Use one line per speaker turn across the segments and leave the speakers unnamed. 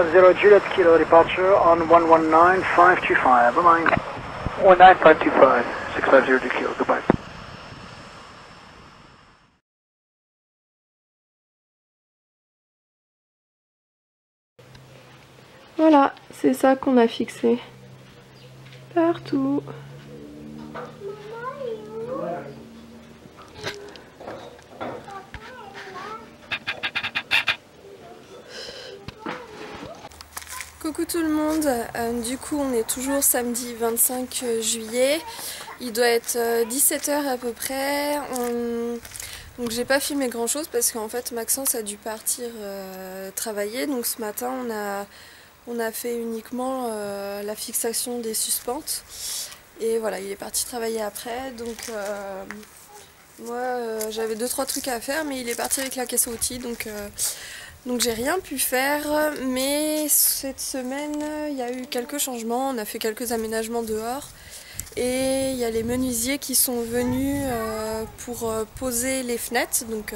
650 Juliet Kilo departure on 119525. Bye-bye.
19525, 650 Kilo, goodbye.
Voilà, c'est ça qu'on a fixé. Partout. Coucou tout le monde, du coup on est toujours samedi 25 juillet, il doit être 17 h à peu près, donc j'ai pas filmé grand chose parce qu'en fait Maxence a dû partir travailler, donc ce matin on a fait uniquement la fixation des suspentes et voilà, il est parti travailler après, donc moi j'avais 2-3 trucs à faire mais il est parti avec la caisse à outils, donc j'ai rien pu faire, mais cette semaine il y a eu quelques changements, on a fait quelques aménagements dehors et il y a les menuisiers qui sont venus pour poser les fenêtres, donc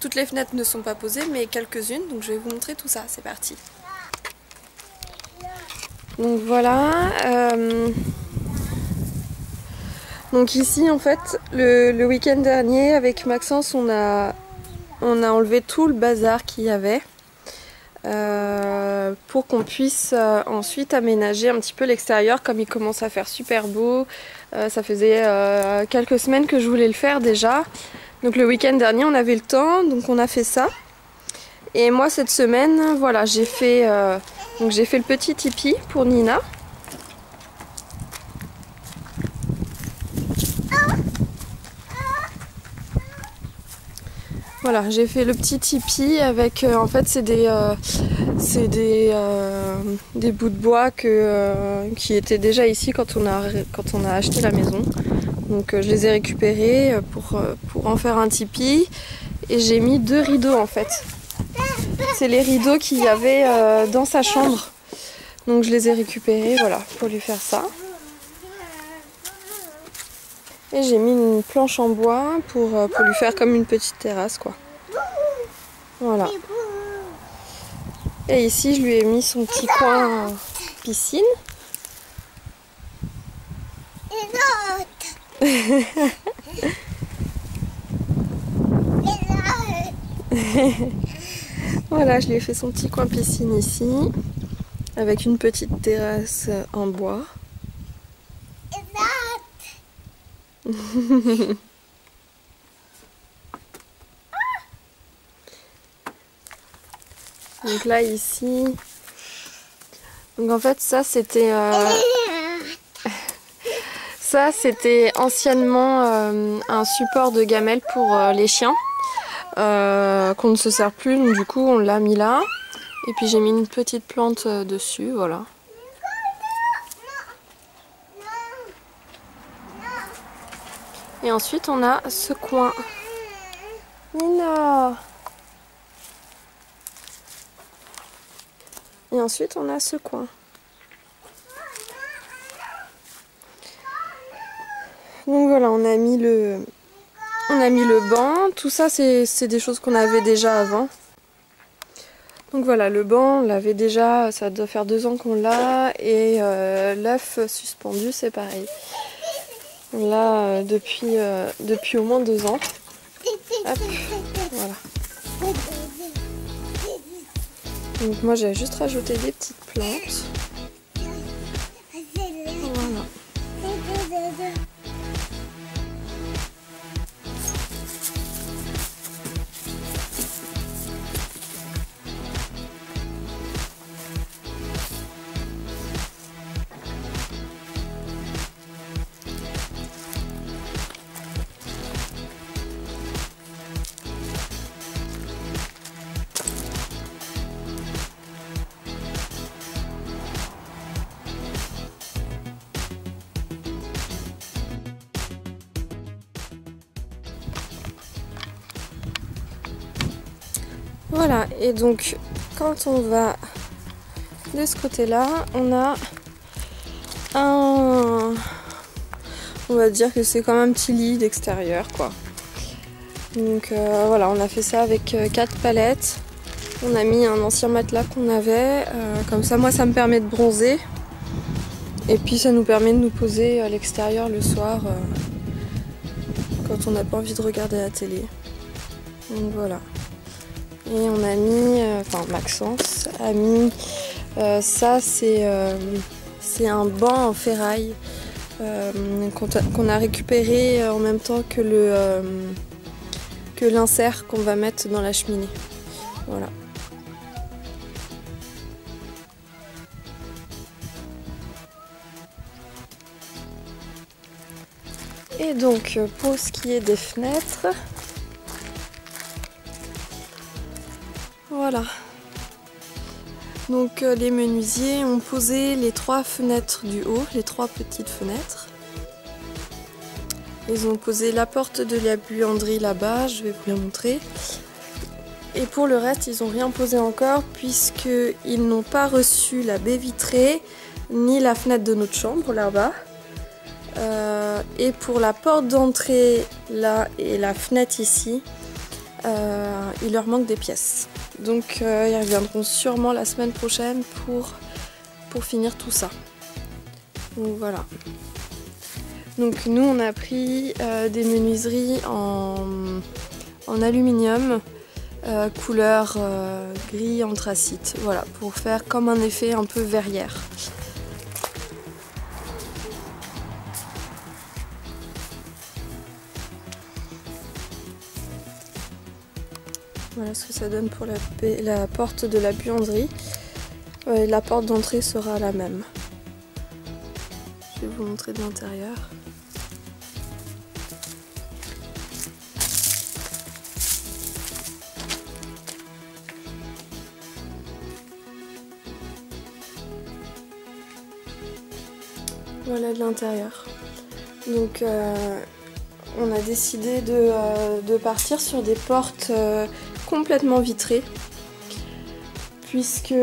toutes les fenêtres ne sont pas posées mais quelques-unes, donc je vais vous montrer tout ça, c'est parti. Donc voilà, donc ici en fait le week-end dernier avec Maxence on a enlevé tout le bazar qu'il y avait pour qu'on puisse ensuite aménager un petit peu l'extérieur comme il commence à faire super beau. Ça faisait quelques semaines que je voulais le faire déjà. Donc le week-end dernier on avait le temps, donc on a fait ça. Et moi cette semaine, voilà, j'ai fait le petit tipi pour Nina. Voilà, j'ai fait le petit tipi avec, en fait c'est des bouts de bois qui étaient déjà ici quand on a acheté la maison. Donc je les ai récupérés pour en faire un tipi et j'ai mis 2 rideaux en fait. C'est les rideaux qu'il y avait dans sa chambre. Donc je les ai récupérés, voilà, pour lui faire ça. Et j'ai mis une planche en bois pour lui faire comme une petite terrasse quoi. Voilà. Et ici je lui ai mis son petit coin piscine. Voilà, je lui ai fait son petit coin piscine ici, avec une petite terrasse en bois. Donc là ici, donc en fait ça c'était anciennement un support de gamelle pour les chiens qu'on ne se sert plus, donc du coup on l'a mis là et puis j'ai mis une petite plante dessus, voilà. Et ensuite on a ce coin. Nina. Et ensuite on a ce coin. Donc voilà, on a mis le banc. Tout ça c'est des choses qu'on avait déjà avant. Donc voilà, le banc, on l'avait déjà, ça doit faire 2 ans qu'on l'a. Et l'œuf suspendu, c'est pareil. On l'a depuis au moins 2 ans. Hop, voilà. Donc moi j'ai juste rajouté des petites plantes. Voilà. Voilà, et donc quand on va de ce côté-là, on a on va dire que c'est comme un petit lit d'extérieur quoi. Donc voilà, on a fait ça avec 4 palettes. On a mis un ancien matelas qu'on avait, comme ça moi ça me permet de bronzer. Et puis ça nous permet de nous poser à l'extérieur le soir quand on n'a pas envie de regarder la télé. Donc voilà. Et on a mis, Maxence a mis, ça c'est un banc en ferraille qu'on a récupéré en même temps que l'insert qu'on va mettre dans la cheminée. Voilà. Et donc pour ce qui est des fenêtres, voilà. Donc les menuisiers ont posé les 3 fenêtres du haut, les 3 petites fenêtres. Ils ont posé la porte de la buanderie là-bas, je vais vous la montrer. Et pour le reste, ils n'ont rien posé encore puisqu'ils n'ont pas reçu la baie vitrée ni la fenêtre de notre chambre là-bas. Et pour la porte d'entrée là et la fenêtre ici, il leur manque des pièces. Donc ils reviendront sûrement la semaine prochaine pour finir tout ça. Donc voilà. Donc nous on a pris des menuiseries en aluminium, couleur gris anthracite, voilà, pour faire comme un effet un peu verrière. Voilà ce que ça donne pour la porte de la buanderie. La porte d'entrée sera la même. Je vais vous montrer de l'intérieur. Voilà de l'intérieur. Donc on a décidé de partir sur des portes complètement vitrées, puisque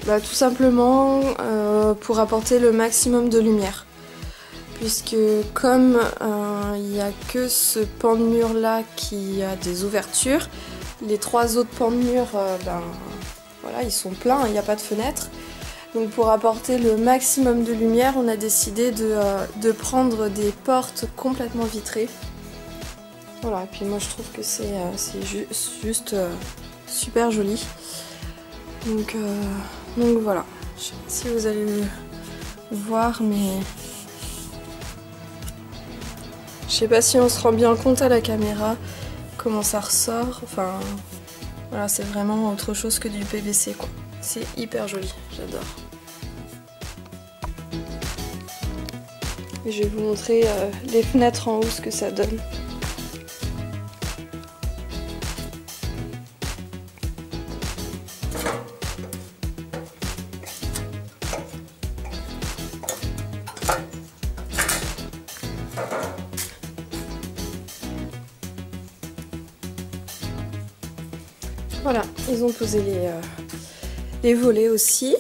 tout simplement pour apporter le maximum de lumière, puisque comme il n'y a que ce pan de mur là qui a des ouvertures, les 3 autres pans de mur voilà, ils sont pleins, il n'y a pas de fenêtre. Donc pour apporter le maximum de lumière, on a décidé de prendre des portes complètement vitrées. Voilà, et puis moi je trouve que c'est juste super joli. Donc voilà, je sais pas si vous allez le voir, mais je sais pas si on se rend bien compte à la caméra comment ça ressort. Enfin voilà, c'est vraiment autre chose que du PVC quoi. C'est hyper joli, j'adore. Et je vais vous montrer les fenêtres en haut, ce que ça donne. Voilà, ils ont posé les volets aussi.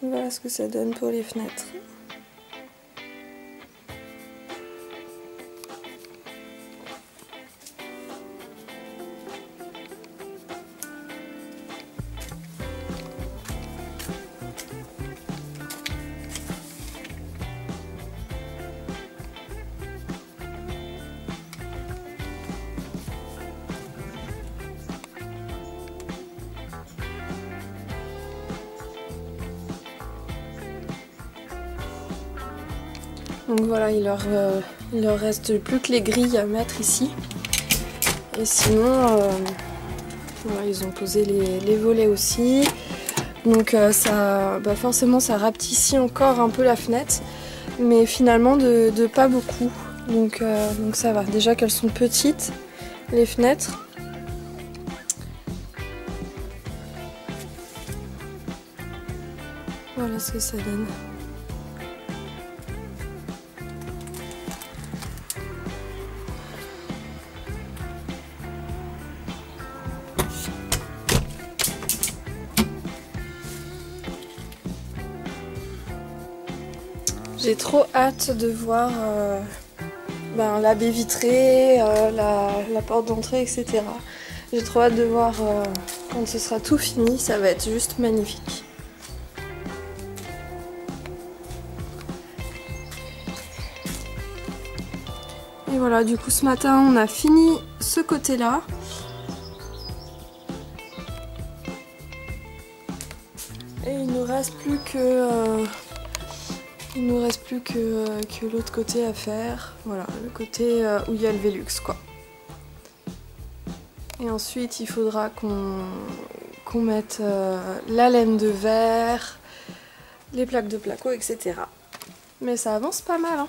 Voilà ce que ça donne pour les fenêtres. Donc voilà, il leur reste plus que les grilles à mettre ici. Et sinon, voilà, ils ont posé les volets aussi. Donc forcément ça rapetissit encore un peu la fenêtre. Mais finalement de pas beaucoup. Donc ça va. Déjà qu'elles sont petites, les fenêtres. Voilà ce que ça donne. J'ai trop hâte de voir la baie vitrée, la porte d'entrée, etc. J'ai trop hâte de voir quand ce sera tout fini, ça va être juste magnifique. Et voilà, du coup ce matin on a fini ce côté-là. Et il nous reste plus que l'autre côté à faire. Voilà, le côté où il y a le Velux quoi. Et ensuite il faudra qu'on mette la laine de verre, les plaques de placo, etc. Mais ça avance pas mal hein.